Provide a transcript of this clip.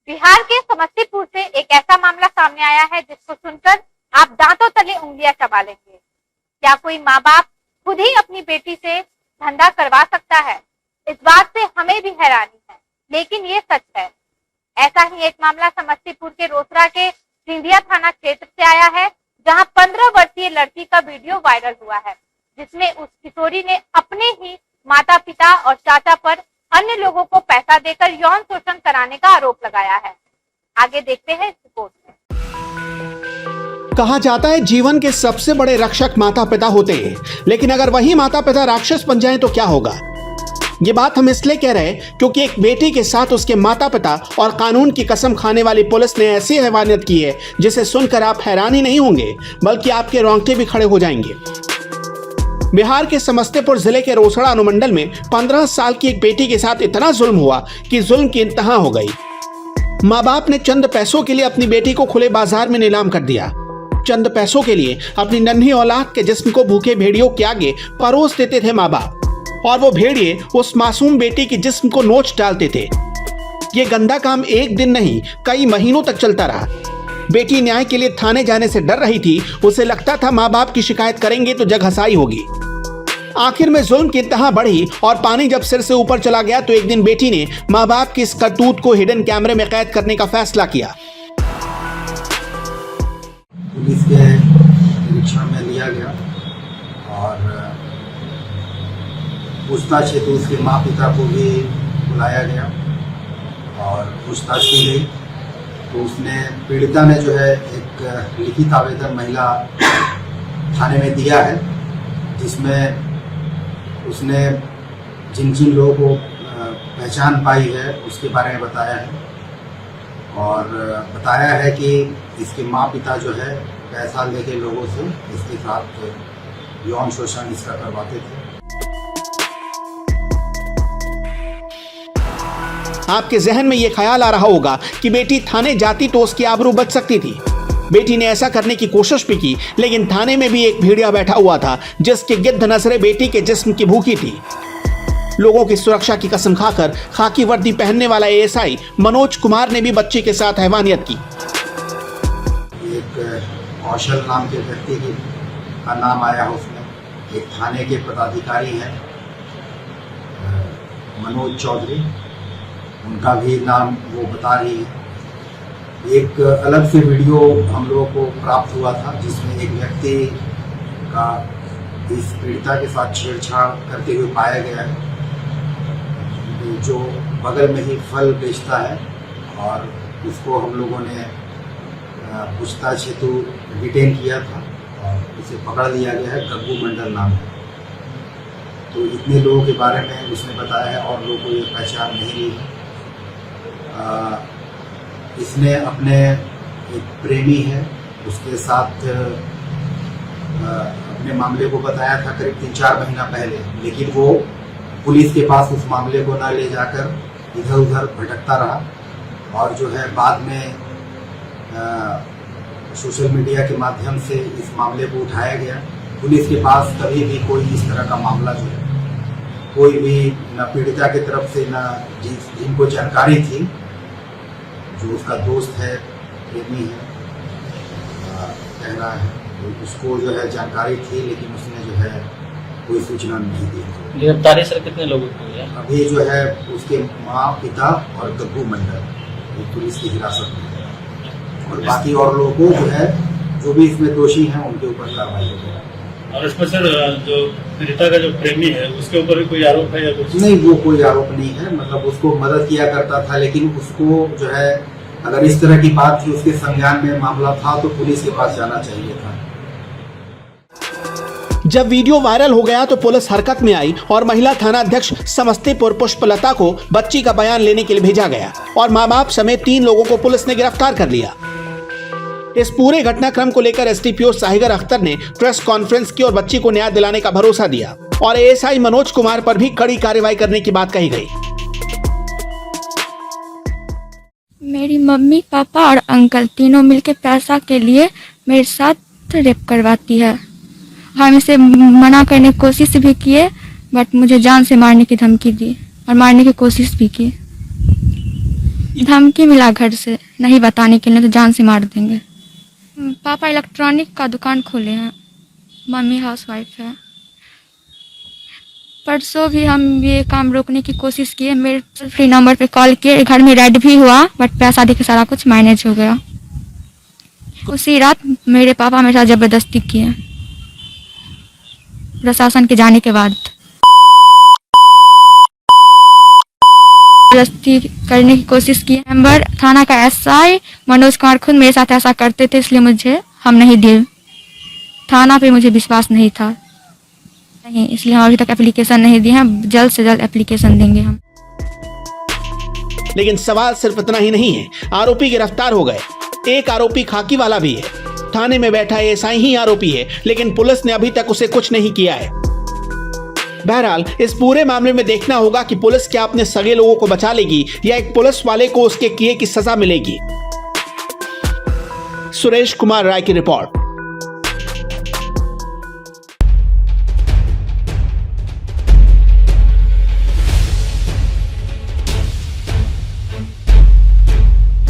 बिहार के समस्तीपुर से एक ऐसा मामला सामने आया है जिसको सुनकर आप दांतों तले उंगलियां चबा लेंगे। क्या कोई माँ बाप खुद ही अपनी बेटी से धंधा करवा सकता है? इस बात से हमें भी हैरानी है, लेकिन ये सच है। ऐसा ही एक मामला समस्तीपुर के रोसड़ा के सिंधिया थाना क्षेत्र से आया है, जहां 15 वर्षीय लड़की का वीडियो वायरल हुआ है, जिसमें उस किशोरी ने अपने ही माता पिता और चाचा पर अन्य लोगों को पैसा देकर यौन शोषण कराने का आरोप लगाया है। आगे देखते हैं इस रिपोर्ट में। कहा जाता है जीवन के सबसे बड़े रक्षक माता पिता होते हैं, लेकिन अगर वही माता पिता राक्षस बन जाएं तो क्या होगा? ये बात हम इसलिए कह रहे हैं क्योंकि एक बेटी के साथ उसके माता पिता और कानून की कसम खाने वाली पुलिस ने ऐसी हैवानियत की है जिसे सुनकर आप हैरान ही नहीं होंगे, बल्कि आपके रोंगटे भी खड़े हो जाएंगे। बिहार के समस्तीपुर जिले के रोसड़ा अनुमंडल में 15 साल की एक बेटी के साथ इतना जुल्म हुआ कि जुल्म की इंतहा हो गई। माँ बाप ने चंद पैसों के लिए अपनी बेटी को खुले बाजार में नीलाम कर दिया। चंद पैसों के लिए अपनी नन्ही औलाद के जिस्म को भूखे भेड़ियों के आगे परोस देते थे माँ बाप, और वो भेड़िए उस मासूम बेटी के जिस्म को नोच डालते थे। ये गंदा काम एक दिन नहीं, कई महीनों तक चलता रहा। बेटी न्याय के लिए थाने जाने से डर रही थी। उसे लगता था माँ बाप की शिकायत करेंगे तो जग हंसाई होगी। आखिर में जुल्म की इंतहा बढ़ी और पानी जब सिर से ऊपर चला गया तो एक दिन बेटी ने माँ बाप की इस करतूत को हिडन कैमरे में कैद करने का फैसला किया। पुलिस के निरीक्षण में लिया गया और पूछताछ हेतु उसके माँ पिता को भी बुलाया गया और पूछताछ की गई। तो उसने पीड़िता ने जो है एक लिखित आवेदन महिला थाने में दिया है, जिसमें उसने जिन जिन लोगों को पहचान पाई है उसके बारे में बताया है और बताया है कि इसके माँ पिता जो है पैसा लेके लोगों से इसके साथ यौन शोषण इसका करवाते थे। आपके जहन में यह ख्याल आ रहा होगा कि बेटी थाने जाती तो उसकी आबरू बच सकती थी। बेटी ने ऐसा करने की कोशिश भी की, लेकिन थाने में भी एक भेड़िया बैठा हुआ था जिसकी गिद्ध नजरें बेटी के जिस्म की भूखी थी। लोगों की सुरक्षा की कसम खाकर खाकी वर्दी पहनने वाला एएसआई मनोज कुमार ने भी बच्ची के साथ हैवानियत की। एक कौशल नाम के व्यक्ति का नाम आया उसमें। एक थाने के पदाधिकारी हैं मनोज चौधरी, उनका भी नाम वो बता रही है। एक अलग से वीडियो हम लोगों को प्राप्त हुआ था जिसमें एक व्यक्ति का इस पीड़िता के साथ छेड़छाड़ करते हुए पाया गया है, जो बगल में ही फल बेचता है, और उसको हम लोगों ने पूछताछ हेतु डिटेन किया था और उसे पकड़ लिया गया है। गग्गू मंडल नाम है। तो इतने लोगों के बारे में उसने बताया है और लोगों को ये पहचान नहीं ली है। इसने अपने एक प्रेमी है उसके साथ अपने मामले को बताया था करीब 3-4 महीना पहले, लेकिन वो पुलिस के पास उस मामले को न ले जाकर इधर उधर भटकता रहा और जो है बाद में सोशल मीडिया के माध्यम से इस मामले को उठाया गया। पुलिस के पास कभी भी कोई इस तरह का मामला जो है कोई भी न पीड़िता की तरफ से न जिनको जानकारी थी, जो उसका दोस्त है, प्रेमी है, कह रहा है, तो उसको जो है जानकारी थी, लेकिन उसने जो है कोई सूचना नहीं दी। गिरफ्तारी सर कितने लोगों की हुई है? अभी जो है उसके माँ पिता और गग्गू मंडल पुलिस की हिरासत में है और बाकी और लोगों को जो है जो भी इसमें दोषी हैं उनके ऊपर कार्रवाई होगी। और इसमें सर जो पीड़िता का जो प्रेमी है उसके ऊपर भी कोई आरोप है या कुछ? नहीं, वो कोई आरोप नहीं है। मतलब उसको मदद किया करता था, लेकिन उसको जो है अगर इस तरह की बात थी, उसके संज्ञान में मामला था, तो पुलिस के पास जाना चाहिए था। जब वीडियो वायरल हो गया तो पुलिस हरकत में आई और महिला थाना अध्यक्ष समस्तीपुर पुष्पलता को बच्ची का बयान लेने के लिए भेजा गया और माँ बाप समेत 3 लोगों को पुलिस ने गिरफ्तार कर लिया। इस पूरे घटनाक्रम को लेकर एसडीपीओ साहिगर अख्तर ने प्रेस कॉन्फ्रेंस की और बच्ची को न्याय दिलाने का भरोसा दिया और एएसआई मनोज कुमार पर भी कड़ी कार्रवाई करने की बात कही गई। मेरी मम्मी पापा और अंकल तीनों मिलके पैसा के लिए मेरे साथ रेप करवाती है। हम इसे मना करने की कोशिश भी किए, बट मुझे जान से मारने की धमकी दी और मारने की कोशिश भी की। धमकी मिला घर से नहीं बताने के लिए, तो जान से मार देंगे। पापा इलेक्ट्रॉनिक का दुकान खोले हैं, मम्मी हाउसवाइफ है। परसों भी हम ये काम रोकने की कोशिश किए, मेरे फ्री नंबर पे कॉल किए, घर में रेड भी हुआ, बट पैसा देके सारा कुछ मैनेज हो गया। उसी रात मेरे पापा मेरे साथ जबरदस्ती किए, प्रशासन के जाने के बाद जबरदस्ती करने की कोशिश की। मेंबर थाना का एसआई मनोज कुमार खुद मेरे साथ ऐसा करते थे, इसलिए मुझे हम नहीं दिए। थाना पे मुझे विश्वास नहीं था, नहीं, इसलिए हम अभी तक एप्लीकेशन नहीं दिए हैं। जल्द से जल्द एप्लीकेशन देंगे हम। लेकिन सवाल सिर्फ इतना ही नहीं है, आरोपी गिरफ्तार हो गए। एक आरोपी खाकी वाला भी है, थाने में बैठा एएसआई ही आरोपी है, लेकिन पुलिस ने अभी तक उसे कुछ नहीं किया है। बहरहाल इस पूरे मामले में देखना होगा कि पुलिस क्या अपने सगे लोगों को बचा लेगी या एक पुलिस वाले को उसके किए की सजा मिलेगी। सुरेश कुमार राय की रिपोर्ट।